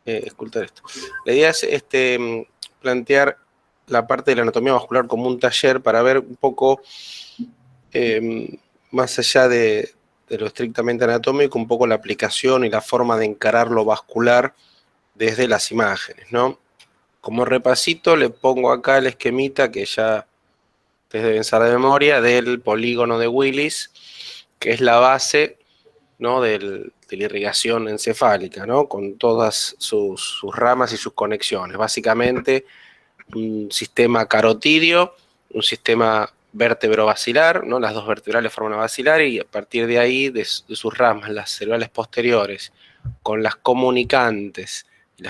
escultar esto. La idea es plantear la parte de la anatomía vascular como un taller para ver un poco más allá de lo estrictamente anatómico, un poco la aplicación y la forma de encarar lo vascular desde las imágenes, ¿no? Como repasito le pongo acá el esquemita que ya ustedes deben saber de memoria del polígono de Willis, que es la base, ¿no?, de la irrigación encefálica, ¿no?, con todas sus ramas y sus conexiones. Básicamente un sistema carotidio, un sistema vértebro-basilar, ¿no? Las dos vertebrales forman una basilar y a partir de ahí, de sus ramas, las cerebrales posteriores, con las comunicantes y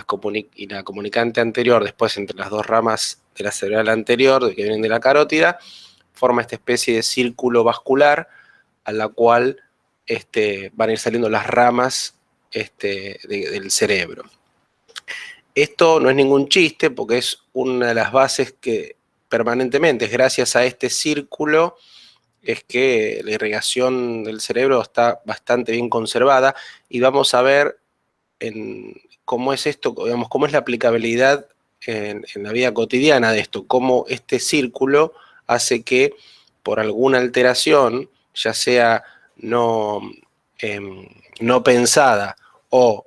la comunicante anterior, después entre las dos ramas de la cerebral anterior, que vienen de la carótida, forma esta especie de círculo vascular a la cual van a ir saliendo las ramas del cerebro. Esto no es ningún chiste porque es una de las bases que permanentemente, gracias a este círculo, es que la irrigación del cerebro está bastante bien conservada y vamos a ver cómo es esto, digamos, cómo es la aplicabilidad en la vida cotidiana de esto, cómo este círculo hace que por alguna alteración, ya sea no, no pensada o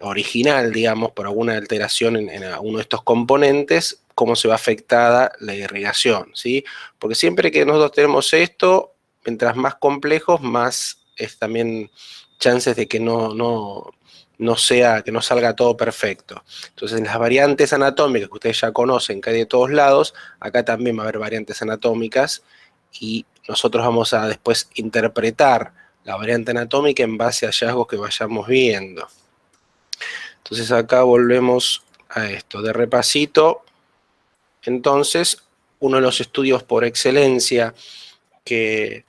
original, digamos, por alguna alteración en alguno de estos componentes, cómo se va afectada la irrigación, ¿sí? Porque siempre que nosotros tenemos esto, mientras más complejos, más es también chances de que no sea, que no salga todo perfecto. Entonces, en las variantes anatómicas que ustedes ya conocen, que hay de todos lados, acá también va a haber variantes anatómicas y nosotros vamos a después interpretar la variante anatómica en base a hallazgos que vayamos viendo. Entonces acá volvemos a esto, de repasito. Entonces, uno de los estudios por excelencia que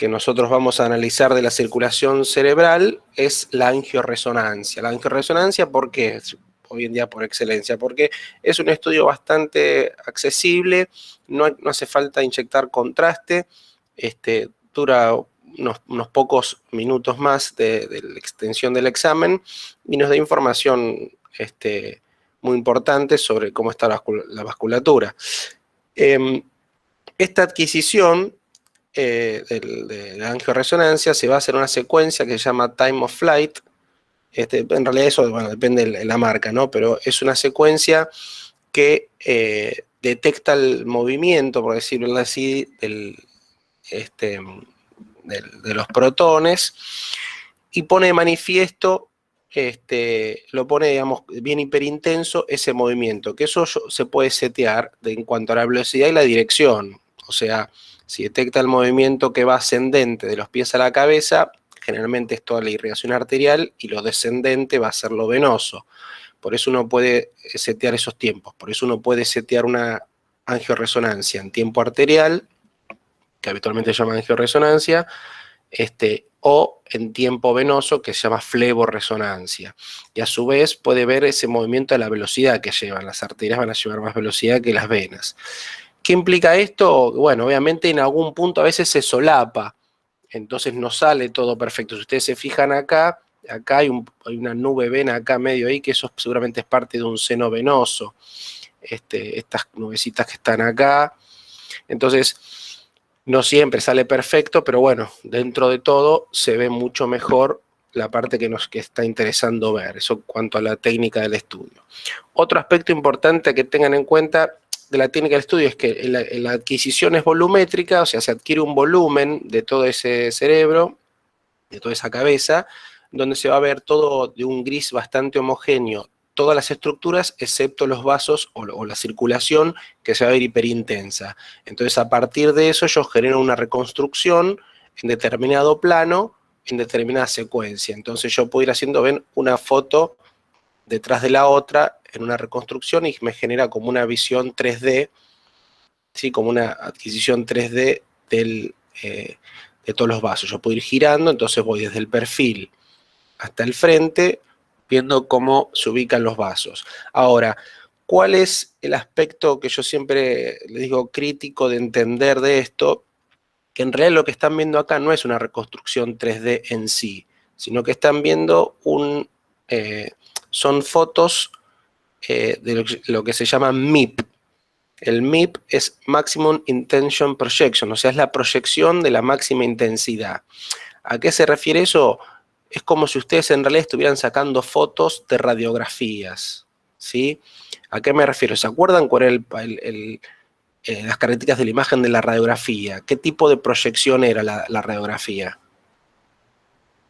nosotros vamos a analizar de la circulación cerebral es la angioresonancia. La angioresonancia, ¿por qué? Hoy en día por excelencia, porque es un estudio bastante accesible, no hace falta inyectar contraste, dura unos pocos minutos más de la extensión del examen y nos da información muy importante sobre cómo está la vasculatura. Esta adquisición de la angioresonancia se va a hacer una secuencia que se llama Time of Flight. En realidad eso, bueno, depende de la marca, ¿no? Pero es una secuencia que detecta el movimiento, por decirlo así, de los protones y pone de manifiesto, lo pone, digamos, bien hiperintenso ese movimiento, que eso se puede setear en cuanto a la velocidad y la dirección. O sea, si detecta el movimiento que va ascendente de los pies a la cabeza, generalmente es toda la irrigación arterial y lo descendente va a ser lo venoso. Por eso uno puede setear esos tiempos, por eso uno puede setear una angioresonancia en tiempo arterial, que habitualmente se llama angioresonancia, o en tiempo venoso, que se llama fleborresonancia. Y a su vez puede ver ese movimiento a la velocidad que llevan. Las arterias van a llevar más velocidad que las venas. ¿Qué implica esto? Bueno, obviamente en algún punto a veces se solapa, entonces no sale todo perfecto. Si ustedes se fijan acá hay una nube vena acá medio ahí, que eso seguramente es parte de un seno venoso. Estas nubecitas que están acá. Entonces, no siempre sale perfecto, pero bueno, dentro de todo se ve mucho mejor la parte que nos está interesando ver, eso en cuanto a la técnica del estudio. Otro aspecto importante que tengan en cuenta de la técnica del estudio es que la adquisición es volumétrica, o sea, se adquiere un volumen de todo ese cerebro, de toda esa cabeza, donde se va a ver todo de un gris bastante homogéneo, todas las estructuras excepto los vasos o la circulación, que se va a ver hiperintensa. Entonces, a partir de eso, ellos generan una reconstrucción en determinado plano, en determinada secuencia. Entonces, yo puedo ir haciendo, ven, una foto detrás de la otra en una reconstrucción y me genera como una visión 3D, ¿sí? Como una adquisición 3D de todos los vasos. Yo puedo ir girando, entonces voy desde el perfil hasta el frente, viendo cómo se ubican los vasos. Ahora, ¿cuál es el aspecto que yo siempre les digo crítico de entender de esto? Que en realidad lo que están viendo acá no es una reconstrucción 3D en sí, sino que están viendo son fotos de lo que se llama MIP. El MIP es Maximum Intention Projection, o sea, es la proyección de la máxima intensidad. ¿A qué se refiere eso? Es como si ustedes en realidad estuvieran sacando fotos de radiografías, ¿sí? ¿A qué me refiero? ¿Se acuerdan cuál era las características de la imagen de la radiografía? ¿Qué tipo de proyección era la radiografía?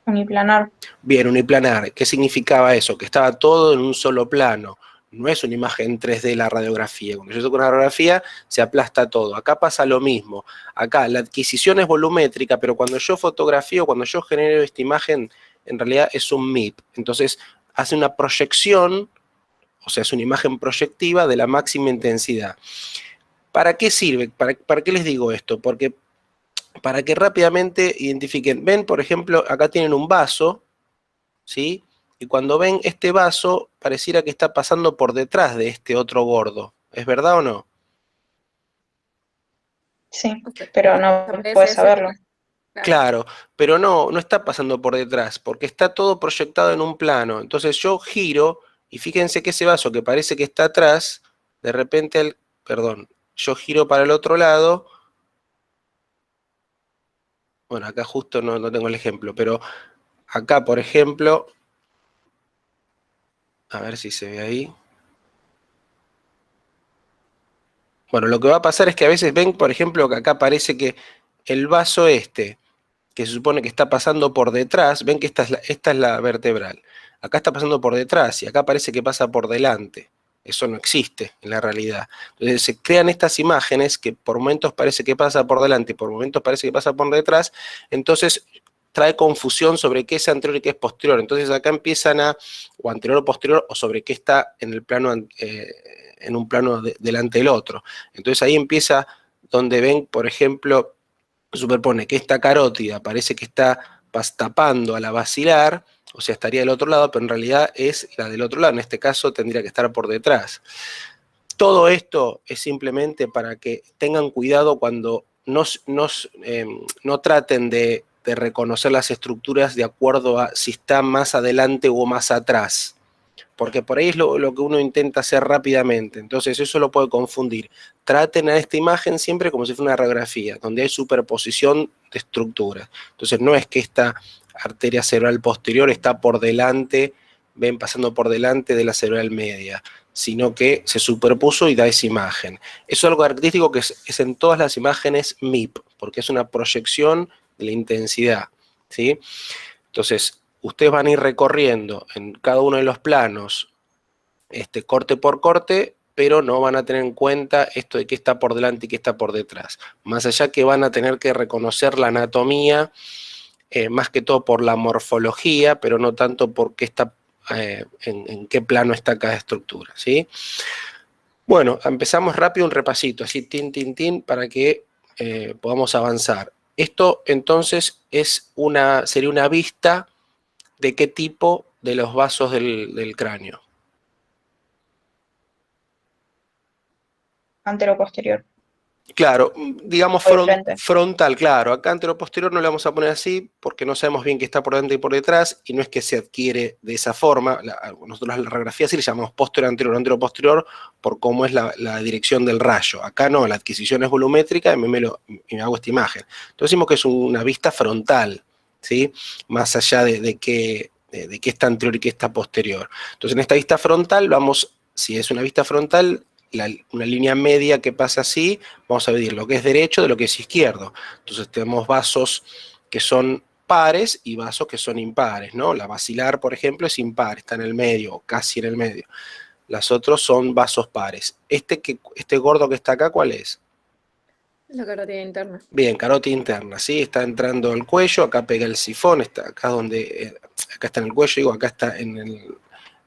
Uniplanar. Bien, uniplanar. ¿Qué significaba eso? Que estaba todo en un solo plano. No es una imagen 3D la radiografía. Cuando yo toco una radiografía, se aplasta todo. Acá pasa lo mismo. Acá la adquisición es volumétrica, pero cuando yo fotografío, cuando yo genero esta imagen, en realidad es un MIP. Entonces, hace una proyección, o sea, es una imagen proyectiva de la máxima intensidad. ¿Para qué sirve? ¿Para qué les digo esto? Porque para que rápidamente identifiquen. Ven, por ejemplo, acá tienen un vaso, ¿sí? Y cuando ven este vaso, pareciera que está pasando por detrás de este otro gordo. ¿Es verdad o no? Sí, pero no Parece puedes ese, saberlo. Claro, pero no está pasando por detrás, porque está todo proyectado en un plano. Entonces yo giro, y fíjense que ese vaso que parece que está atrás, de repente, perdón, yo giro para el otro lado. Bueno, acá justo no tengo el ejemplo, pero acá, por ejemplo, a ver si se ve ahí. Bueno, lo que va a pasar es que a veces ven, por ejemplo, que acá parece que el vaso este, que se supone que está pasando por detrás, ven que esta es la vertebral. Acá está pasando por detrás y acá parece que pasa por delante. Eso no existe en la realidad. Entonces se crean estas imágenes que por momentos parece que pasa por delante y por momentos parece que pasa por detrás. Entonces trae confusión sobre qué es anterior y qué es posterior. Entonces acá empiezan o anterior o posterior, o sobre qué está en el plano, en un plano delante del otro. Entonces ahí empieza donde ven, por ejemplo, superpone que esta carótida parece que está tapando a la basilar, o sea, estaría del otro lado, pero en realidad es la del otro lado. En este caso tendría que estar por detrás. Todo esto es simplemente para que tengan cuidado cuando no traten de reconocer las estructuras de acuerdo a si está más adelante o más atrás, porque por ahí es lo que uno intenta hacer rápidamente. Entonces eso lo puede confundir. Traten a esta imagen siempre como si fuera una radiografía, donde hay superposición de estructuras. Entonces no es que esta arteria cerebral posterior está por delante, ven pasando por delante de la cerebral media, sino que se superpuso y da esa imagen. Eso es algo característico que es en todas las imágenes MIP, porque es una proyección de la intensidad, ¿sí? Entonces, ustedes van a ir recorriendo en cada uno de los planos, corte por corte, pero no van a tener en cuenta esto de qué está por delante y qué está por detrás. Más allá que van a tener que reconocer la anatomía, más que todo por la morfología, pero no tanto por qué está, en qué plano está cada estructura, ¿sí? Bueno, empezamos rápido un repasito, así tin, para que podamos avanzar. Esto entonces sería una vista de qué tipo de los vasos del cráneo. Antero-posterior. Claro, digamos O de frente. frontal, claro. Acá anteroposterior no le vamos a poner así porque no sabemos bien qué está por delante y por detrás y no es que se adquiere de esa forma. Nosotros la radiografía sí le llamamos posterior, anterior, anteroposterior por cómo es la dirección del rayo. Acá no, la adquisición es volumétrica y me hago esta imagen. Entonces decimos que es una vista frontal, ¿sí? Más allá de qué está anterior y qué está posterior. Entonces en esta vista frontal si es una vista frontal, una línea media que pasa así, vamos a medir lo que es derecho de lo que es izquierdo. Entonces tenemos vasos que son pares y vasos que son impares, ¿no? La basilar, por ejemplo, es impar, está en el medio, o casi en el medio. Las otros son vasos pares. Este gordo que está acá, ¿cuál es? La carótida interna. Bien, carótida interna, ¿sí? Está entrando al cuello, acá pega el sifón, está acá acá está en el cuello, digo, acá está en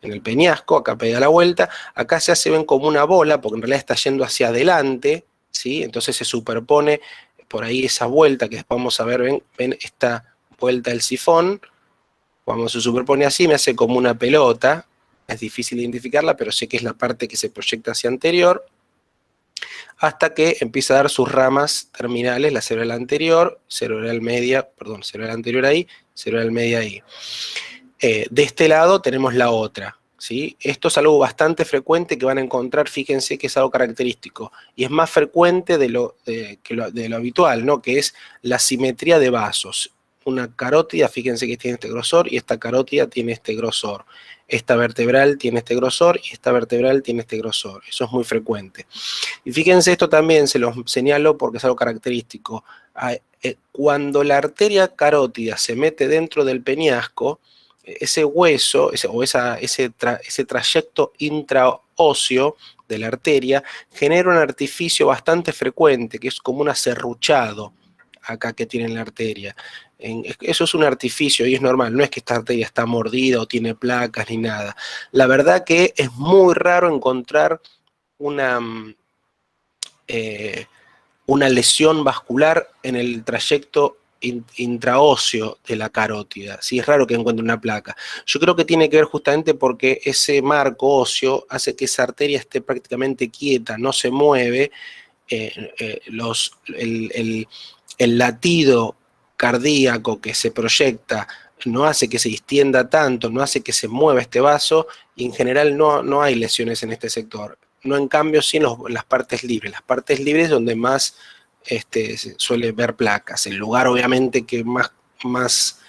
el peñasco, acá pega la vuelta, acá se ven como una bola, porque en realidad está yendo hacia adelante, ¿sí? Entonces se superpone por ahí esa vuelta que después vamos a ver, ven esta vuelta del sifón, cuando se superpone así me hace como una pelota, es difícil identificarla, pero sé que es la parte que se proyecta hacia anterior, hasta que empieza a dar sus ramas terminales, la cerebral anterior, cerebral media, cerebral anterior ahí, cerebral media ahí. De este lado tenemos la otra. ¿sí? Esto es algo bastante frecuente que van a encontrar, fíjense que es algo característico, y es más frecuente de lo habitual, ¿no? Que es la simetría de vasos. Una carótida, fíjense que tiene este grosor, y esta carótida tiene este grosor. Esta vertebral tiene este grosor, y esta vertebral tiene este grosor. Eso es muy frecuente. Y fíjense, esto también se los señalo porque es algo característico. Cuando la arteria carótida se mete dentro del peñasco, ese hueso, ese trayecto intraóseo de la arteria genera un artificio bastante frecuente, que es como un aserruchado acá que tiene la arteria. Eso es un artificio y es normal, no es que esta arteria está mordida o tiene placas ni nada. La verdad que es muy raro encontrar una lesión vascular en el trayecto intraóseo de la carótida. Sí, es raro que encuentre una placa. Yo creo que tiene que ver justamente porque ese marco óseo hace que esa arteria esté prácticamente quieta, no se mueve. El latido cardíaco que se proyecta no hace que se distienda tanto, no hace que se mueva este vaso, y en general no hay lesiones en este sector. No, en cambio, sí en las partes libres. Las partes libres es donde más se suele ver placas. El lugar, obviamente, que más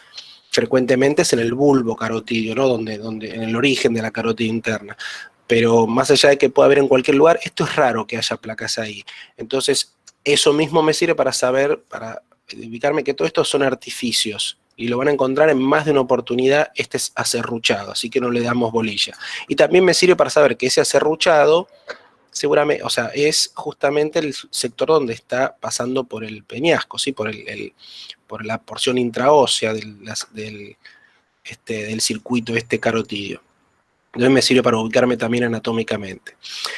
frecuentemente es en el bulbo carotídeo, ¿no? Donde en el origen de la carótida interna. Pero más allá de que pueda haber en cualquier lugar, esto es raro que haya placas ahí. Entonces, eso mismo me sirve para saber, para ubicarme que todo esto son artificios. Y lo van a encontrar en más de una oportunidad, este es aserruchado, así que no le damos bolilla. Y también me sirve para saber que ese aserruchado, seguramente, o sea, es justamente el sector donde está pasando por el peñasco, ¿sí? Por la porción intraósea del circuito carotídeo. Entonces me sirve para ubicarme también anatómicamente.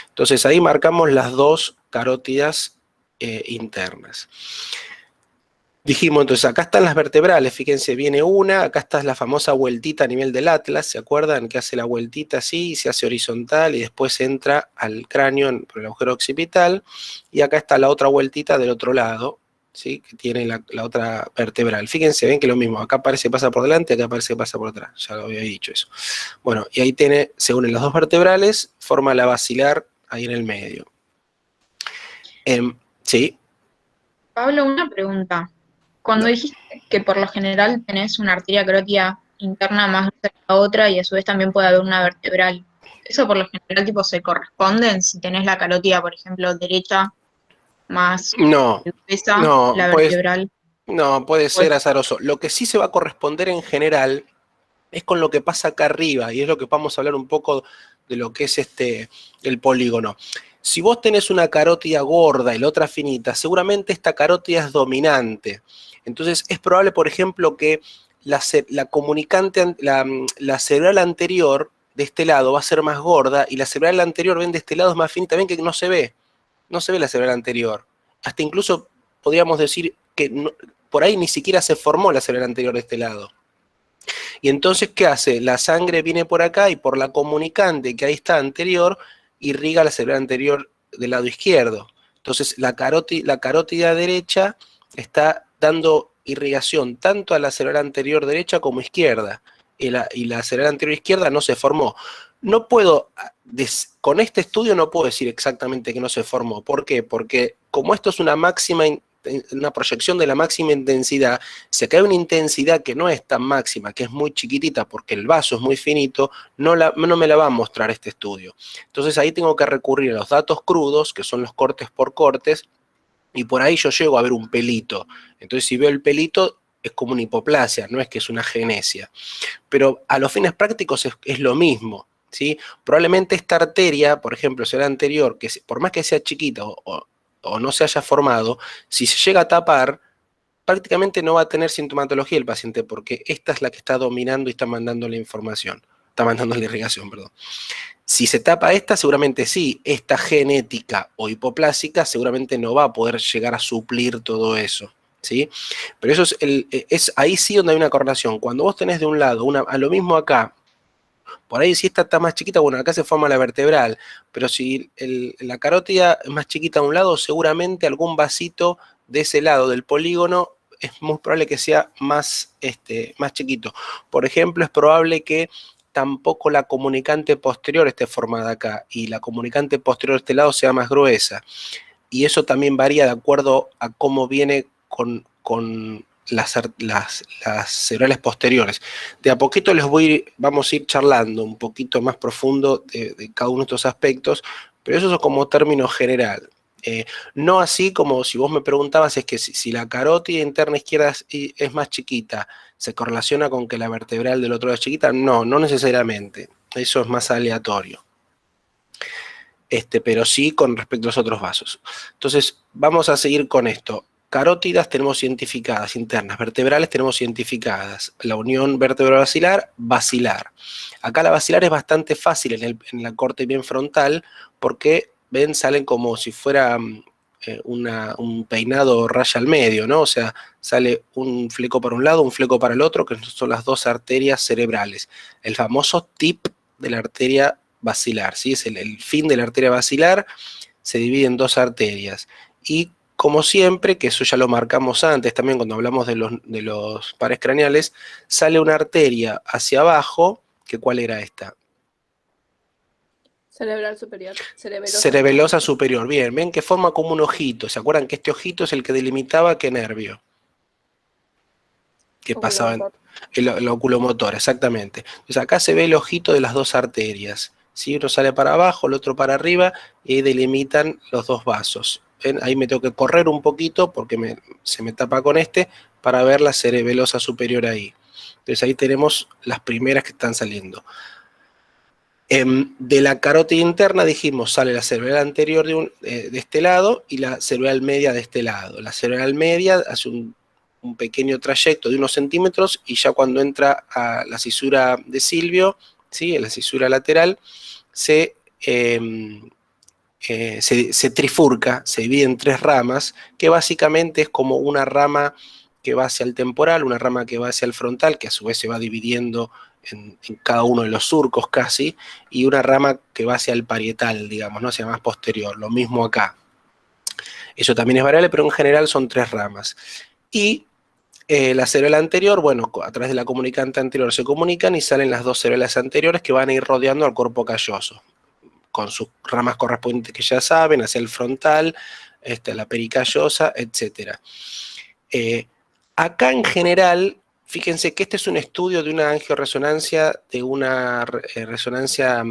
Entonces ahí marcamos las dos carótidas internas. Dijimos, entonces acá están las vertebrales, fíjense, viene una, acá está la famosa vueltita a nivel del atlas, ¿se acuerdan? Que hace la vueltita así, se hace horizontal y después entra al cráneo por el agujero occipital, y acá está la otra vueltita del otro lado, ¿sí? Que tiene la otra vertebral. Fíjense, ven que lo mismo, acá parece que pasa por delante, acá parece que pasa por atrás, ya lo había dicho eso. Bueno, y ahí se unen las dos vertebrales, forma la basilar ahí en el medio. Sí. Pablo, una pregunta. Cuando dijiste que por lo general tenés una arteria carótida interna más gruesa que la otra y a su vez también puede haber una vertebral, ¿eso por lo general tipo se corresponden? Si tenés la carótida, por ejemplo, derecha más No, gruesa, no, la pues vertebral. no, puede Pues, ser azaroso. Lo que sí se va a corresponder en general es con lo que pasa acá arriba, y es lo que vamos a hablar un poco de lo que es el polígono. Si vos tenés una carótida gorda y la otra finita, seguramente esta carótida es dominante. Entonces es probable, por ejemplo, que la comunicante, la cerebral anterior de este lado va a ser más gorda, y la cerebral anterior, ven, de este lado es más finita, ven que no se ve la cerebral anterior. Hasta incluso podríamos decir que por ahí ni siquiera se formó la cerebral anterior de este lado. Y entonces, ¿qué hace? La sangre viene por acá y por la comunicante que ahí está anterior, irriga la cerebral anterior del lado izquierdo. Entonces, la carótida derecha está dando irrigación tanto a la cerebral anterior derecha como izquierda. Y la cerebral anterior izquierda no se formó. No puedo, con este estudio no puedo decir exactamente que no se formó. ¿Por qué? Porque como esto es una proyección de la máxima intensidad, si acá hay una intensidad que no es tan máxima, que es muy chiquitita porque el vaso es muy finito, no me la va a mostrar este estudio. Entonces ahí tengo que recurrir a los datos crudos, que son los cortes por cortes, y por ahí yo llego a ver un pelito. Entonces si veo el pelito, es como una hipoplasia, no es que es una genesia. Pero a los fines prácticos es lo mismo, ¿sí? Probablemente esta arteria, por ejemplo, será anterior, que por más que sea chiquita o no se haya formado, si se llega a tapar, prácticamente no va a tener sintomatología el paciente, porque esta es la que está dominando y está mandando la información, está mandando la irrigación, perdón. Si se tapa esta, seguramente sí. Esta genética o hipoplásica seguramente no va a poder llegar a suplir todo eso, ¿sí? Pero eso es ahí sí donde hay una correlación. Cuando vos tenés de un lado, a lo mismo acá, por ahí si esta está más chiquita, bueno, acá se forma la vertebral, pero si la carótida es más chiquita a un lado, seguramente algún vasito de ese lado del polígono es muy probable que sea más chiquito. Por ejemplo, es probable que tampoco la comunicante posterior esté formada acá, y la comunicante posterior de este lado sea más gruesa. Y eso también varía de acuerdo a cómo viene con las cerebrales posteriores. De a poquito vamos a ir charlando un poquito más profundo de cada uno de estos aspectos, pero eso es como término general. No así como si vos me preguntabas, es que si la carótida interna izquierda es más chiquita, ¿se correlaciona con que la vertebral del otro lado es chiquita? No, no necesariamente. Eso es más aleatorio. Pero sí con respecto a los otros vasos. Entonces, vamos a seguir con esto. Carótidas tenemos identificadas internas, vertebrales tenemos identificadas. La unión vertebral-basilar, basilar. Acá la basilar es bastante fácil en la corte bien frontal, porque, ven, salen como si fuera un peinado raya al medio, ¿no? O sea, sale un fleco para un lado, un fleco para el otro, que son las dos arterias cerebrales. El famoso tip de la arteria basilar, ¿sí? Es el fin de la arteria basilar, se divide en dos arterias. Y como siempre, que eso ya lo marcamos antes también cuando hablamos de los pares craneales, sale una arteria hacia abajo, que ¿cuál era esta? Cerebral superior. Cerebelosa superior. Bien, ven que forma como un ojito. ¿Se acuerdan que este ojito es el que delimitaba qué nervio? Que pasaba en el oculomotor, exactamente. Entonces acá se ve el ojito de las dos arterias. ¿Sí? Uno sale para abajo, el otro para arriba, y ahí delimitan los dos vasos. ¿Ven? Ahí me tengo que correr un poquito porque se me tapa con para ver la cerebelosa superior ahí. Entonces ahí tenemos las primeras que están saliendo. De la carótida interna dijimos, sale la cerebral anterior de este lado y la cerebral media de este lado. La cerebral media hace un pequeño trayecto de unos centímetros y ya cuando entra a la cisura de Silvio, ¿sí? En la cisura lateral, se trifurca, se divide en tres ramas, que básicamente es como una rama que va hacia el temporal, una rama que va hacia el frontal, que a su vez se va dividiendo en cada uno de los surcos casi, y una rama que va hacia el parietal, digamos, ¿no? Hacia más posterior, lo mismo acá. Eso también es variable, pero en general son tres ramas. Y la cerebral anterior, bueno, a través de la comunicante anterior se comunican y salen las dos cerebrales anteriores que van a ir rodeando al cuerpo calloso, con sus ramas correspondientes que ya saben, hacia el frontal, la pericallosa, etc. Acá en general, fíjense que este es un estudio de una angioresonancia, de una resonancia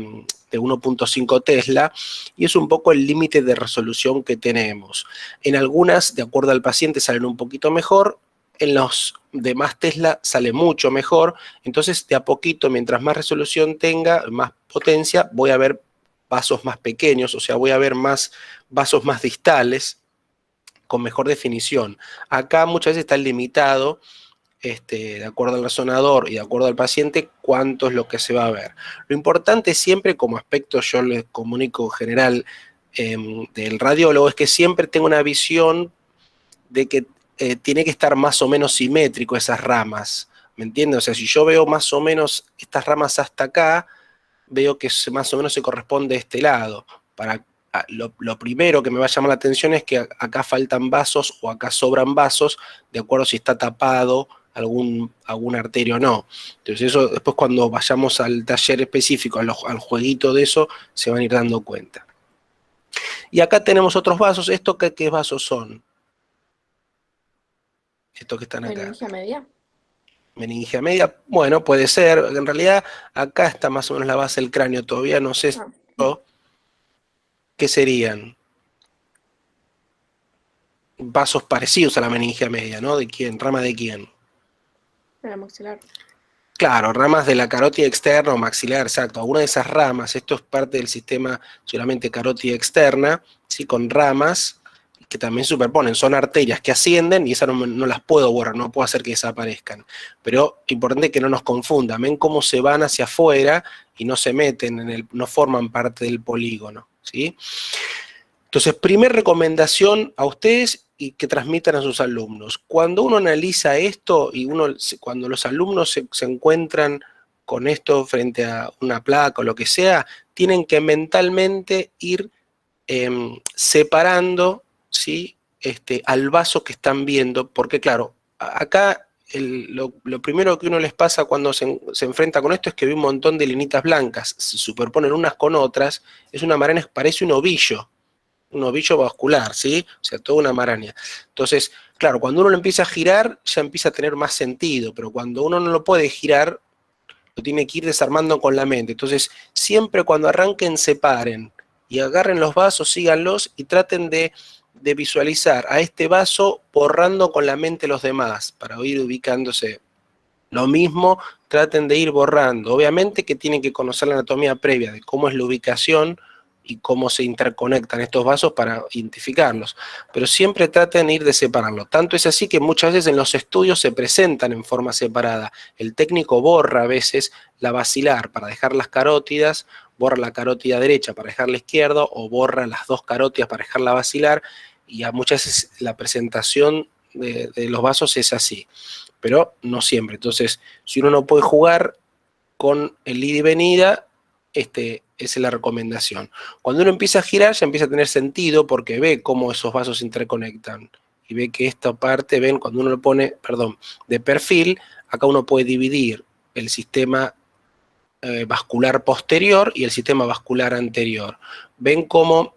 de 1.5 Tesla, y es un poco el límite de resolución que tenemos. En algunas, de acuerdo al paciente, salen un poquito mejor, en los demás Tesla sale mucho mejor, entonces de a poquito, mientras más resolución tenga, más potencia, voy a ver vasos más pequeños, o sea, voy a ver más vasos más distales, con mejor definición. Acá muchas veces está limitado, de acuerdo al resonador y de acuerdo al paciente, cuánto es lo que se va a ver. Lo importante siempre, como aspecto yo les comunico general del radiólogo, es que siempre tengo una visión de que tiene que estar más o menos simétrico esas ramas, ¿me entiendes? O sea, si yo veo más o menos estas ramas hasta acá, veo que más o menos se corresponde a este lado. Lo primero que me va a llamar la atención es que acá faltan vasos o acá sobran vasos, de acuerdo si está tapado alguna arteria o no. Entonces eso después cuando vayamos al taller específico, al jueguito de eso, se van a ir dando cuenta. Y acá tenemos otros vasos. ¿Estos qué vasos son? Estos que están acá. Meningia media. Meningia media, bueno, puede ser. En realidad acá está más o menos la base del cráneo. Todavía no sé qué serían. Vasos parecidos a la meningia media, ¿no? ¿De quién? ¿Rama de quién? De la maxilar. Claro, ramas de la carótida externa o maxilar, exacto. Alguna de esas ramas, esto es parte del sistema solamente carótida externa, ¿sí? Con ramas que también superponen, son arterias que ascienden y esas no las puedo borrar, no puedo hacer que desaparezcan. Pero importante que no nos confundan, ven cómo se van hacia afuera y no se meten, no forman parte del polígono, ¿sí? Entonces, primer recomendación a ustedes y que transmitan a sus alumnos. Cuando uno analiza esto y cuando los alumnos se encuentran con esto frente a una placa o lo que sea, tienen que mentalmente ir separando, ¿sí? Al vaso que están viendo, porque claro, acá lo primero que uno les pasa cuando se enfrenta con esto es que ve un montón de linitas blancas, se superponen unas con otras, es una maraña, parece un ovillo vascular, ¿sí? O sea, toda una maraña. Entonces, claro, cuando uno lo empieza a girar, ya empieza a tener más sentido, pero cuando uno no lo puede girar, lo tiene que ir desarmando con la mente. Entonces, siempre cuando arranquen, separen y agarren los vasos, síganlos y traten de visualizar a este vaso borrando con la mente los demás, para ir ubicándose. Lo mismo, traten de ir borrando. Obviamente que tienen que conocer la anatomía previa de cómo es la ubicación y cómo se interconectan estos vasos para identificarlos. Pero siempre traten de ir de separarlo. Tanto es así que muchas veces en los estudios se presentan en forma separada. El técnico borra a veces la basilar para dejar las carótidas, borra la carótida derecha para dejar la izquierda, o borra las dos carótidas para dejar la basilar, y a muchas veces la presentación de los vasos es así, pero no siempre. Entonces, si uno no puede jugar con el ida y venida, esa es la recomendación. Cuando uno empieza a girar, ya empieza a tener sentido, porque ve cómo esos vasos se interconectan, y ve que esta parte, ven, cuando uno lo pone, perdón, de perfil, acá uno puede dividir el sistema vascular posterior y el sistema vascular anterior. Ven cómo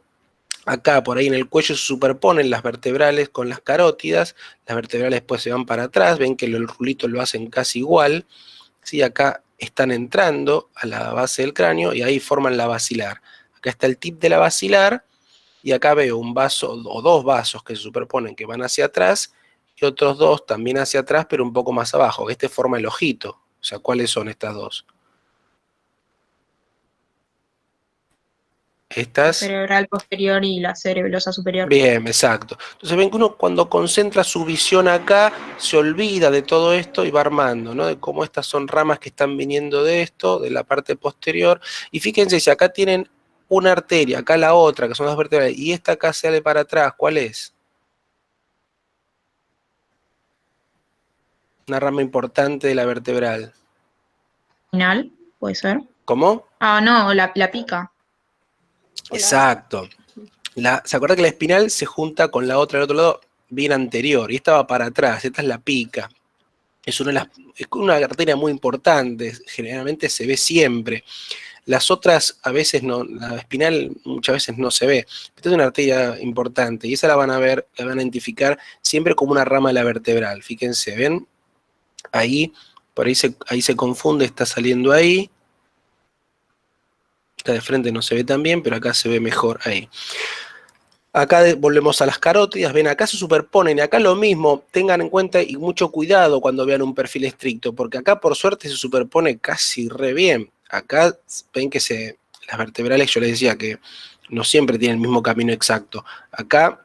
acá por ahí en el cuello se superponen las vertebrales con las carótidas, las vertebrales después se van para atrás, ven que el rulito lo hacen casi igual, ¿sí? Acá están entrando a la base del cráneo y ahí forman la basilar. Acá está el tip de la basilar y acá veo un vaso o dos vasos que se superponen que van hacia atrás y otros dos también hacia atrás pero un poco más abajo. Este forma el ojito. O sea, ¿cuáles son estas dos? La Estas... cerebral posterior y la cerebelosa superior. Bien, exacto. Entonces ven que uno cuando concentra su visión acá, se olvida de todo esto y va armando, ¿no? De cómo estas son ramas que están viniendo de esto, de la parte posterior. Y fíjense, si acá tienen una arteria, acá la otra, que son las vertebrales, y esta acá sale para atrás, ¿cuál es? Una rama importante de la vertebral. Final, puede ser. ¿Cómo? Ah, no, la pica. Exacto. ¿Se acuerda que la espinal se junta con la otra del otro lado bien anterior? Y esta va para atrás, esta es la pica. Es una arteria muy importante, generalmente se ve siempre. Las otras a veces no, la espinal muchas veces no se ve. Esta es una arteria importante y esa la van a ver, la van a identificar siempre como una rama de la vertebral. Fíjense, ¿ven? Ahí, por ahí se confunde, está saliendo ahí. Esta de frente no se ve tan bien, pero acá se ve mejor ahí. Acá volvemos a las carótidas, ven, acá se superponen, y acá lo mismo, tengan en cuenta y mucho cuidado cuando vean un perfil estricto, porque acá por suerte se superpone casi re bien. Acá ven que las vertebrales, yo les decía que no siempre tienen el mismo camino exacto. Acá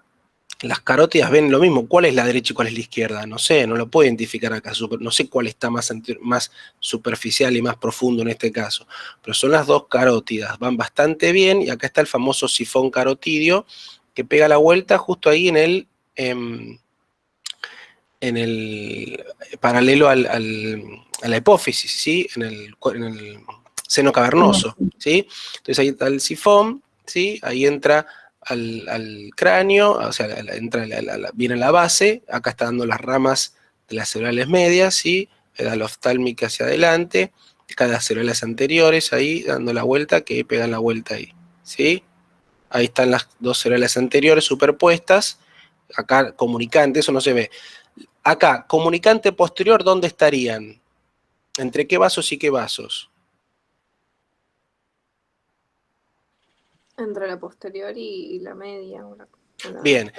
las carótidas ven lo mismo, ¿cuál es la derecha y cuál es la izquierda? No sé, no lo puedo identificar acá, no sé cuál está más superficial y más profundo en este caso, pero son las dos carótidas, van bastante bien, y acá está el famoso sifón carotidio, que pega la vuelta justo ahí en el paralelo a la hipófisis, ¿sí? En el seno cavernoso, ¿sí? Entonces ahí está el sifón, ¿sí? Ahí entra al cráneo, o sea, viene a la base, acá está dando las ramas de las cerebrales medias, ¿sí? La oftálmica hacia adelante, cada cerebrales anteriores, ahí dando la vuelta, que pegan la vuelta ahí, ¿sí? Ahí están las dos cerebrales anteriores superpuestas. Acá comunicante, eso no se ve. Acá, comunicante posterior, ¿dónde estarían? ¿Entre qué vasos y qué vasos? Entre la posterior y la media. Bien,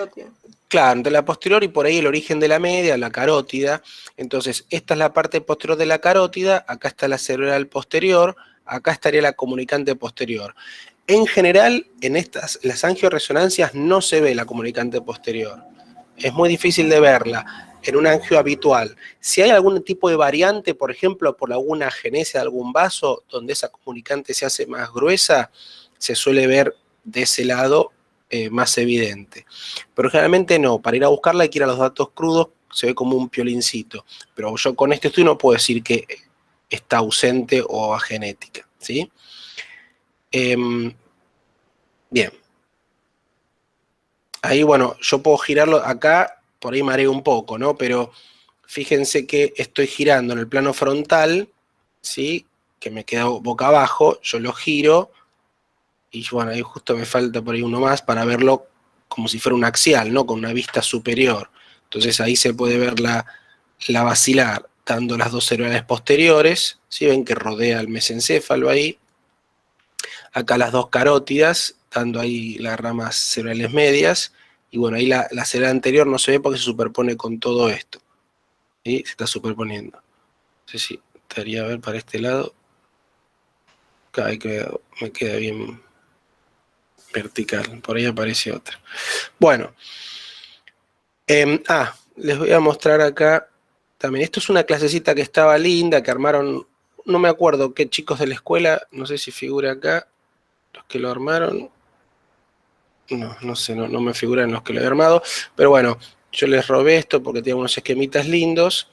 claro, entre la posterior y por ahí el origen de la media, la carótida. Entonces, esta es la parte posterior de la carótida, acá está la cerebral posterior, acá estaría la comunicante posterior. En general, en las angioresonancias no se ve la comunicante posterior. Es muy difícil de verla en un angio habitual. Si hay algún tipo de variante, por ejemplo, por alguna genesia de algún vaso, donde esa comunicante se hace más gruesa, se suele ver de ese lado más evidente. Pero generalmente no. Para ir a buscarla hay que ir a los datos crudos, se ve como un piolincito. Pero yo con este estudio no puedo decir que está ausente o agenética, ¿sí? Bien. Ahí, bueno, yo puedo girarlo acá, por ahí mareo un poco, ¿no? Pero fíjense que estoy girando en el plano frontal, ¿sí? Que me queda boca abajo, yo lo giro, y bueno, ahí justo me falta por ahí uno más para verlo como si fuera un axial, ¿no? Con una vista superior. Entonces ahí se puede ver la basilar dando las dos cerebrales posteriores, ¿sí? Ven que rodea el mesencéfalo ahí. Acá las dos carótidas, dando ahí las ramas cerebrales medias. Y bueno, ahí la cerebral anterior no se ve porque se superpone con todo esto. ¿Sí? Se está superponiendo. No sé si estaría a ver para este lado. Acá me queda bien vertical. Por ahí aparece otra. Bueno. Les voy a mostrar acá también. Esto es una clasecita que estaba linda, que armaron, no me acuerdo qué chicos de la escuela, no sé si figura acá, los que lo armaron. No sé, no me figuran los que lo he armado, pero bueno, yo les robé esto porque tiene unos esquemitas lindos.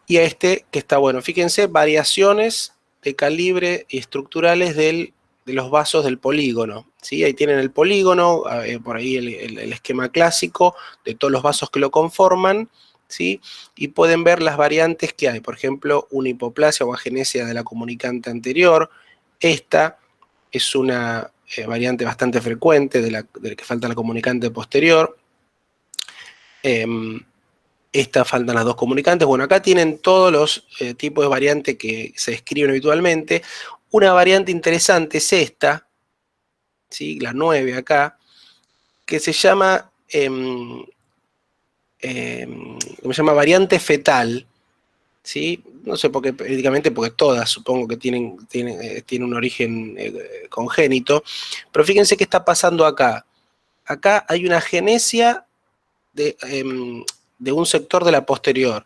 Y a este que está bueno, fíjense, variaciones de calibre y estructurales de los vasos del polígono, ¿sí? Ahí tienen el polígono, por ahí el esquema clásico de todos los vasos que lo conforman, ¿sí? Y pueden ver las variantes que hay, por ejemplo, una hipoplasia o agenesia de la comunicante anterior. Esta es una variante bastante frecuente de la que falta la comunicante posterior. Esta faltan las dos comunicantes. Bueno, acá tienen todos los tipos de variantes que se escriben habitualmente. Una variante interesante es esta, ¿sí? La 9 acá, que se llama, ¿cómo se llama? Variante fetal, ¿sí? No sé por qué, prácticamente porque todas supongo que tienen un origen congénito, pero fíjense qué está pasando acá. Acá hay una agenesia de un sector de la posterior.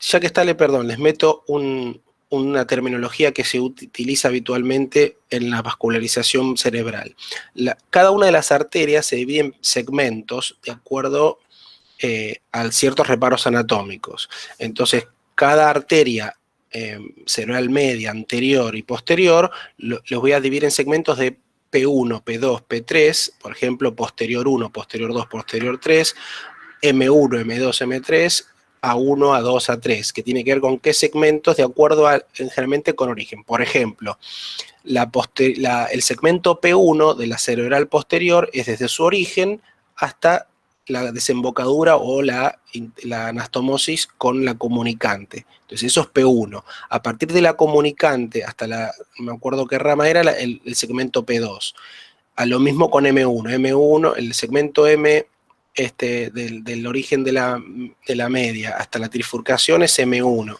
Ya que está, les meto una terminología que se utiliza habitualmente en la vascularización cerebral. Cada una de las arterias se divide en segmentos de acuerdo a ciertos reparos anatómicos. Entonces, cada arteria cerebral media, anterior y posterior, los voy a dividir en segmentos de P1, P2, P3, por ejemplo, posterior 1, posterior 2, posterior 3, M1, M2, M3, A1, A2, A3, que tiene que ver con qué segmentos de acuerdo generalmente con origen. Por ejemplo, el segmento P1 de la cerebral posterior es desde su origen hasta la desembocadura o la anastomosis con la comunicante. Entonces eso es P1. A partir de la comunicante hasta no me acuerdo qué rama era, el segmento P2. A lo mismo con M1. M1, el segmento M del origen de la media hasta la trifurcación es M1.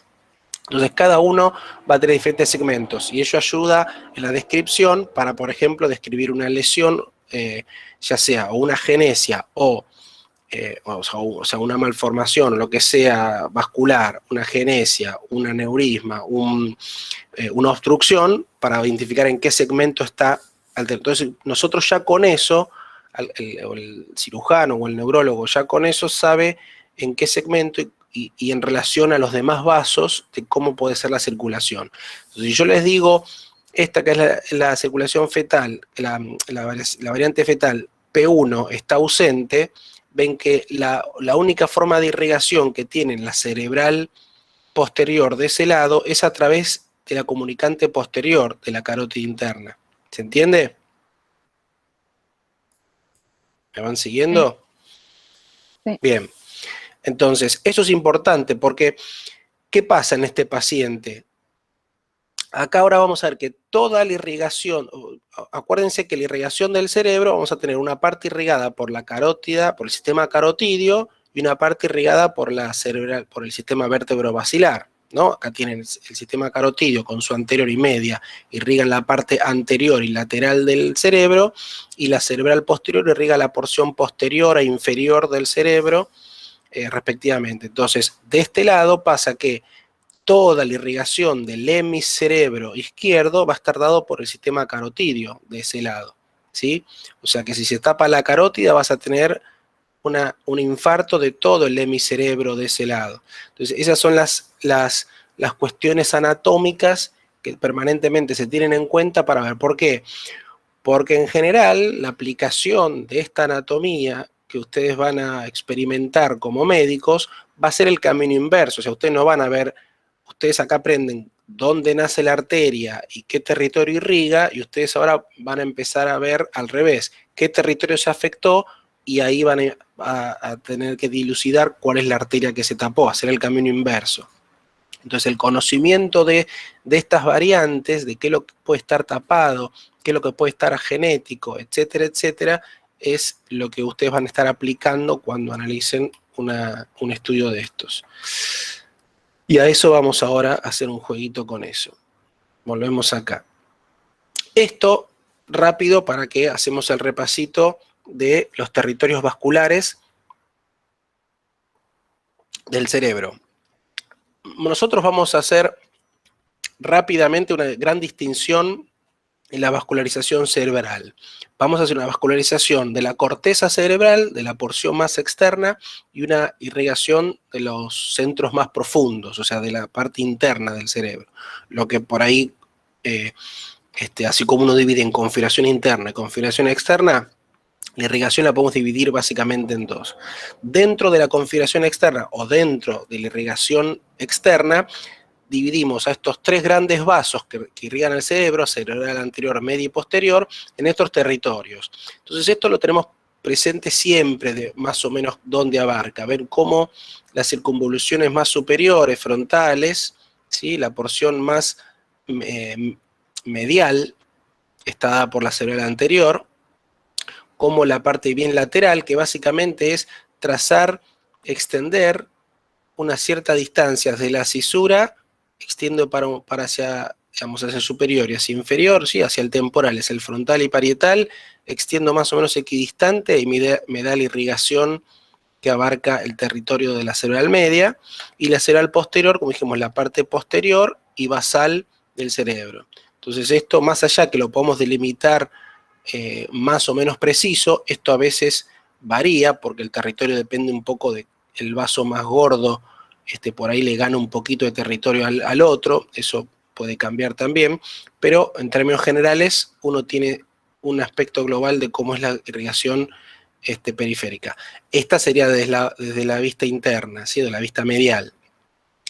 Entonces cada uno va a tener diferentes segmentos y ello ayuda en la descripción para, por ejemplo, describir una lesión, ya sea una agenesia o sea, una malformación o lo que sea vascular, una agenesia, un aneurisma, una obstrucción, para identificar en qué segmento está alterado. Entonces nosotros ya con eso, el cirujano o el neurólogo ya con eso sabe en qué segmento y en relación a los demás vasos de cómo puede ser la circulación. Entonces, si yo les digo, esta que es la circulación fetal, la variante fetal P1 está ausente, ven que la única forma de irrigación que tiene la cerebral posterior de ese lado es a través de la comunicante posterior de la carótida interna. ¿Se entiende? ¿Me van siguiendo? Sí. Bien. Entonces, eso es importante porque, ¿qué pasa en este paciente? Acá ahora vamos a ver que toda la irrigación, acuérdense que la irrigación del cerebro, vamos a tener una parte irrigada por la carótida, por el sistema carotidio, y una parte irrigada por el sistema vértebro-basilar, ¿no? Acá tienen el sistema carotidio con su anterior y media, irrigan la parte anterior y lateral del cerebro, y la cerebral posterior irriga la porción posterior e inferior del cerebro, respectivamente. Entonces, de este lado pasa que toda la irrigación del hemiscerebro izquierdo va a estar dado por el sistema carotidio de ese lado, ¿sí? O sea que si se tapa la carótida vas a tener un infarto de todo el hemiscerebro de ese lado. Entonces, esas son las cuestiones anatómicas que permanentemente se tienen en cuenta para ver. ¿Por qué? Porque en general la aplicación de esta anatomía que ustedes van a experimentar como médicos va a ser el camino inverso. O sea, ustedes no van a ver, ustedes acá aprenden dónde nace la arteria y qué territorio irriga, y ustedes ahora van a empezar a ver al revés, qué territorio se afectó, y ahí van a tener que dilucidar cuál es la arteria que se tapó, hacer el camino inverso. Entonces el conocimiento de estas variantes, de qué es lo que puede estar tapado, qué es lo que puede estar genético, etcétera, etcétera, es lo que ustedes van a estar aplicando cuando analicen un estudio de estos. Y a eso vamos ahora a hacer un jueguito con eso. Volvemos acá. Esto rápido para que hacemos el repasito de los territorios vasculares del cerebro. Nosotros vamos a hacer rápidamente una gran distinción en la vascularización cerebral. Vamos a hacer una vascularización de la corteza cerebral, de la porción más externa, y una irrigación de los centros más profundos, o sea, de la parte interna del cerebro. Lo que por ahí, así como uno divide en configuración interna y configuración externa, la irrigación la podemos dividir básicamente en dos. Dentro de la configuración externa o dentro de la irrigación externa, dividimos a estos tres grandes vasos que irrigan el cerebro, cerebral anterior, medio y posterior, en estos territorios. Entonces esto lo tenemos presente siempre, de más o menos dónde abarca. Ven cómo las circunvoluciones más superiores, frontales, ¿sí? La porción más medial está dada por la cerebral anterior, como la parte bien lateral, que básicamente es trazar, extender una cierta distancia de la cisura, extiendo para hacia, digamos, hacia el superior y hacia inferior, ¿sí? Hacia el temporal, es el frontal y parietal, extiendo más o menos equidistante y me da la irrigación que abarca el territorio de la cerebral media, y la cerebral posterior, como dijimos, la parte posterior y basal del cerebro. Entonces esto, más allá que lo podemos delimitar más o menos preciso, esto a veces varía porque el territorio depende un poco del vaso más gordo, por ahí le gana un poquito de territorio al otro, eso puede cambiar también, pero en términos generales uno tiene un aspecto global de cómo es la irrigación periférica. Esta sería desde la vista interna, ¿sí? De la vista medial.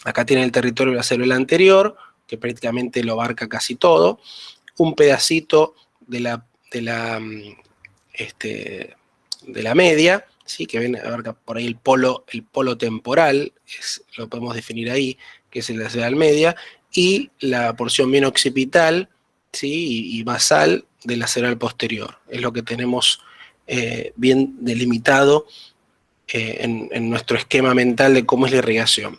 Acá tiene el territorio de la célula anterior, que prácticamente lo abarca casi todo, un pedacito de la media, ¿sí? Que ven, abarca por ahí el polo temporal, lo podemos definir ahí, que es la cerebral media, y la porción bien occipital, ¿sí? y basal de la cerebral posterior. Es lo que tenemos bien delimitado en nuestro esquema mental de cómo es la irrigación.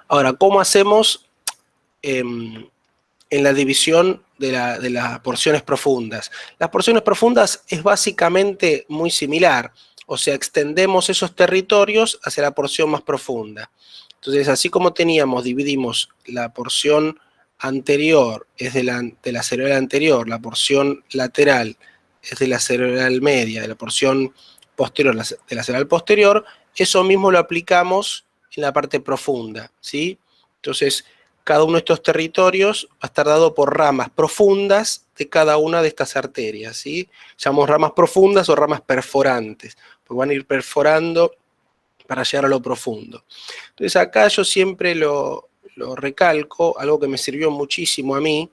Ahora, ¿cómo hacemos en la división de las porciones profundas? Las porciones profundas es básicamente muy similar, o sea, extendemos esos territorios hacia la porción más profunda. Entonces, así como dividimos la porción anterior, es de la cerebral anterior, la porción lateral es de la cerebral media, de la porción posterior, de la cerebral posterior, eso mismo lo aplicamos en la parte profunda, ¿sí? Entonces, cada uno de estos territorios va a estar dado por ramas profundas de cada una de estas arterias, ¿sí? Llamamos ramas profundas o ramas perforantes, porque van a ir perforando para llegar a lo profundo. Entonces acá yo siempre lo recalco, algo que me sirvió muchísimo a mí,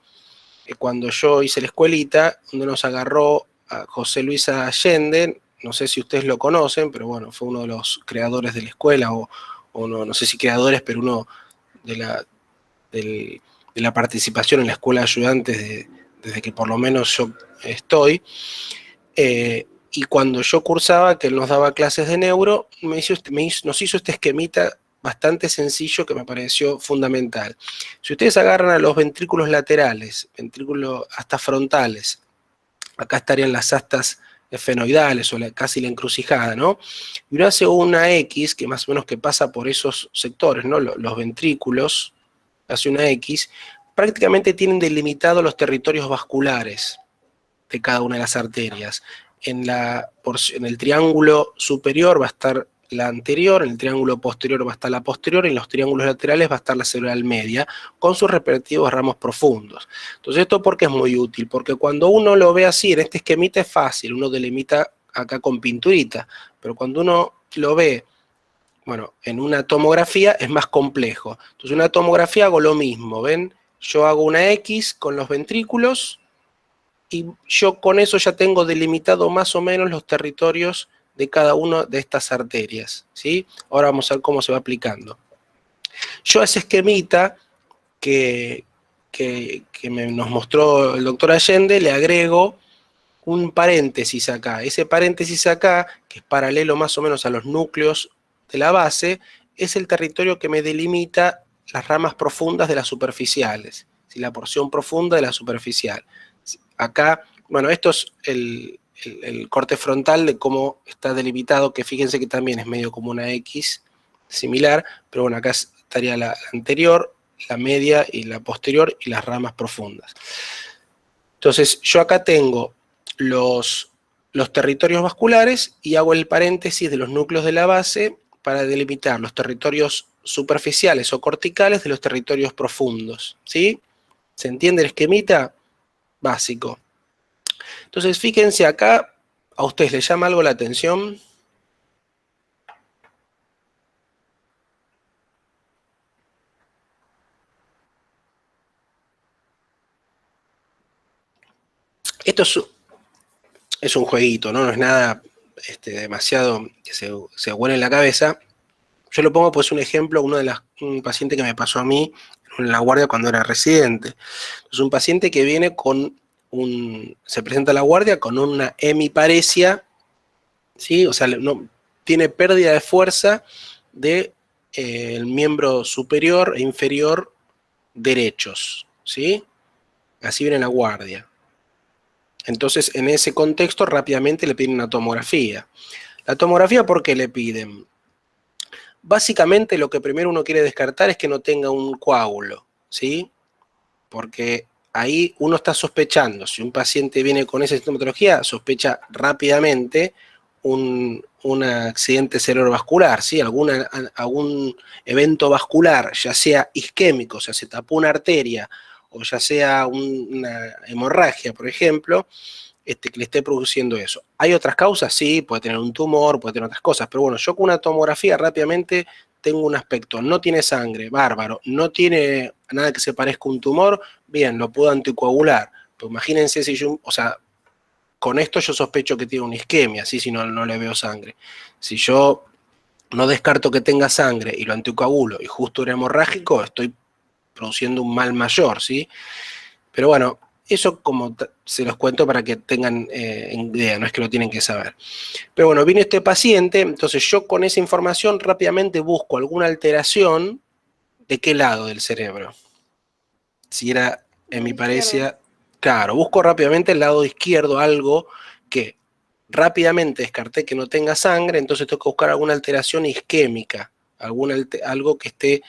cuando yo hice la escuelita, donde nos agarró a José Luis Allende, no sé si ustedes lo conocen, pero bueno, fue uno de los creadores de la escuela, o no sé si creadores, pero uno de la participación en la escuela de ayudantes desde que por lo menos yo estoy, y cuando yo cursaba, que él nos daba clases de neuro, nos hizo este esquemita bastante sencillo que me pareció fundamental. Si ustedes agarran a los ventrículos laterales, ventrículos hasta frontales, acá estarían las astas esfenoidales o casi la encrucijada, ¿no? Y uno hace una X, que más o menos que pasa por esos sectores, ¿no? Los ventrículos, hace una X, prácticamente tienen delimitados los territorios vasculares de cada una de las arterias. En el triángulo superior va a estar la anterior, en el triángulo posterior va a estar la posterior, y en los triángulos laterales va a estar la cerebral media, con sus respectivos ramos profundos. Entonces, ¿esto por qué es muy útil? Porque cuando uno lo ve así, en este esquemita es fácil, uno delimita acá con pinturita, pero cuando uno lo ve Bueno, en una tomografía es más complejo. Entonces, en una tomografía hago lo mismo, ¿ven? Yo hago una X con los ventrículos y yo con eso ya tengo delimitado más o menos los territorios de cada una de estas arterias, ¿sí? Ahora vamos a ver cómo se va aplicando. Yo a ese esquemita que nos mostró el doctor Allende le agrego un paréntesis acá. Ese paréntesis acá, que es paralelo más o menos a los núcleos de la base, es el territorio que me delimita las ramas profundas de las superficiales, ¿sí? La porción profunda de la superficial. Acá, bueno, esto es el corte frontal de cómo está delimitado, que fíjense que también es medio como una X similar, pero bueno, acá estaría la anterior, la media y la posterior y las ramas profundas. Entonces, yo acá tengo los territorios vasculares y hago el paréntesis de los núcleos de la base para delimitar los territorios superficiales o corticales de los territorios profundos, ¿sí? ¿Se entiende el esquemita? Básico. Entonces, fíjense acá, ¿a ustedes les llama algo la atención? Esto es un jueguito, ¿no? No es nada demasiado que se huele en la cabeza. Yo lo pongo pues un ejemplo, un paciente que me pasó a mí en la guardia cuando era residente. Es un paciente que viene se presenta a la guardia con una hemiparesia, ¿sí? O sea, no, tiene pérdida de fuerza de el miembro superior e inferior derechos, ¿sí? Así viene la guardia. Entonces, en ese contexto, rápidamente le piden una tomografía. La tomografía, ¿por qué le piden? Básicamente, lo que primero uno quiere descartar es que no tenga un coágulo, ¿sí? Porque ahí uno está sospechando, si un paciente viene con esa sintomatología, sospecha rápidamente un accidente cerebrovascular, ¿sí? Algún evento vascular, ya sea isquémico, o sea, se tapó una arteria, o ya sea una hemorragia, por ejemplo, que le esté produciendo eso. ¿Hay otras causas? Sí, puede tener un tumor, puede tener otras cosas, pero bueno, yo con una tomografía rápidamente tengo un aspecto, no tiene sangre, bárbaro, no tiene nada que se parezca a un tumor, bien, lo puedo anticoagular, pero imagínense si yo, o sea, con esto yo sospecho que tiene una isquemia, ¿sí? Si no le veo sangre. Si yo no descarto que tenga sangre y lo anticoagulo y justo era hemorrágico, estoy produciendo un mal mayor, ¿sí? Pero bueno, eso como se los cuento para que tengan idea, no es que lo tienen que saber. Pero bueno, viene este paciente, entonces yo con esa información rápidamente busco alguna alteración de qué lado del cerebro. Si era hemiparesia, claro, busco rápidamente el lado izquierdo, algo que rápidamente descarté que no tenga sangre, entonces tengo que buscar alguna alteración isquémica, algo que esté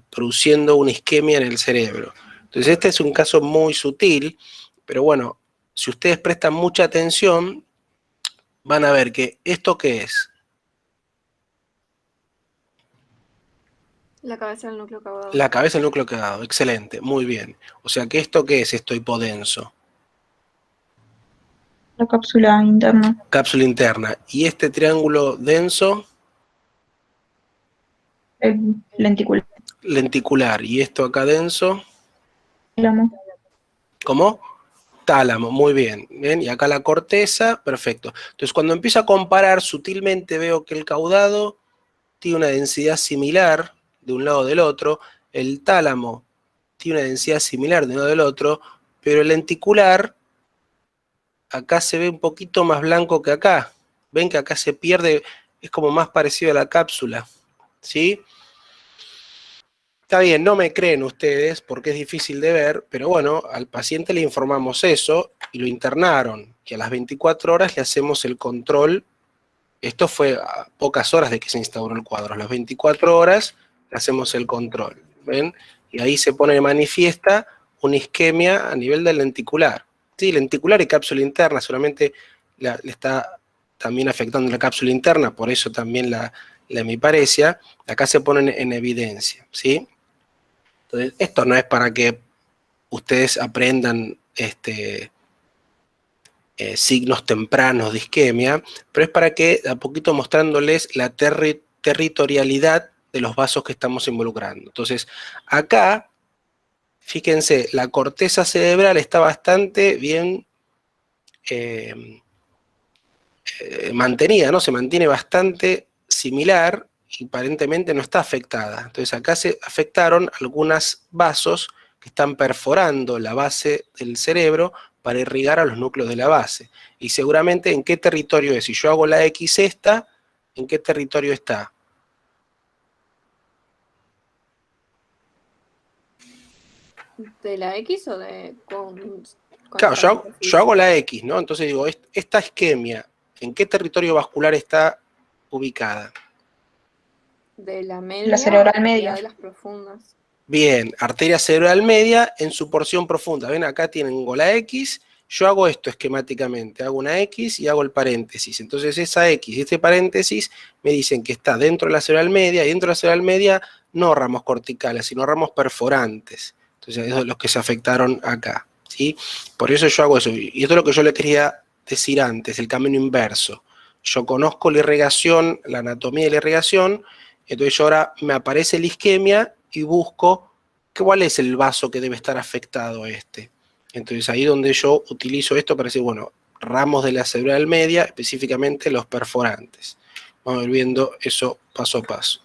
produciendo una isquemia en el cerebro. Entonces este es un caso muy sutil, pero bueno, si ustedes prestan mucha atención, van a ver que ¿esto qué es? La cabeza del núcleo caudado. La cabeza del núcleo caudado, excelente, muy bien. O sea que ¿esto qué es esto hipodenso? La cápsula interna. Cápsula interna. ¿Y este triángulo denso? El lenticular. Lenticular. ¿Y esto acá denso? Tálamo. ¿Cómo? Tálamo, muy bien. ¿Ven? Y acá la corteza, perfecto. Entonces cuando empiezo a comparar, sutilmente veo que el caudado tiene una densidad similar de un lado del otro, el tálamo tiene una densidad similar de un lado del otro, pero el lenticular acá se ve un poquito más blanco que acá. Ven que acá se pierde, es como más parecido a la cápsula, ¿sí? Está bien, no me creen ustedes porque es difícil de ver, pero bueno, al paciente le informamos eso y lo internaron, que a las 24 horas le hacemos el control. Esto fue a pocas horas de que se instauró el cuadro. A las 24 horas le hacemos el control, ¿ven? Y ahí se pone de manifiesta una isquemia a nivel del lenticular. Sí, lenticular y cápsula interna, solamente le está también afectando la cápsula interna, por eso también la hemiparesia. Acá se ponen en evidencia, ¿sí? Entonces, esto no es para que ustedes aprendan signos tempranos de isquemia, pero es para que a poquito mostrándoles la territorialidad de los vasos que estamos involucrando. Entonces, acá, fíjense, la corteza cerebral está bastante bien mantenida, ¿no? Se mantiene bastante similar y aparentemente no está afectada. Entonces acá se afectaron algunos vasos que están perforando la base del cerebro para irrigar a los núcleos de la base. Y seguramente en qué territorio es. Si yo hago la X esta, ¿en qué territorio está? ¿De la X o de Claro, yo hago la X, ¿no? Entonces digo, esta isquemia, ¿en qué territorio vascular está ubicada? de la media La cerebral o media. de las profundas? Bien, arteria cerebral media en su porción profunda. Ven, acá tengo la X, yo hago esto esquemáticamente, hago una X y hago el paréntesis. Entonces esa X y este paréntesis me dicen que está dentro de la cerebral media, y dentro de la cerebral media no ramos corticales, sino ramos perforantes. Entonces esos son los que se afectaron acá, ¿sí? Por eso yo hago eso. Y esto es lo que yo le quería decir antes, el camino inverso. Yo conozco la irrigación, la anatomía de la irrigación, entonces yo ahora me aparece la isquemia y busco cuál es el vaso que debe estar afectado este. Entonces ahí donde yo utilizo esto para decir, bueno, ramos de la cerebral media, específicamente los perforantes. Vamos a ir viendo eso paso a paso.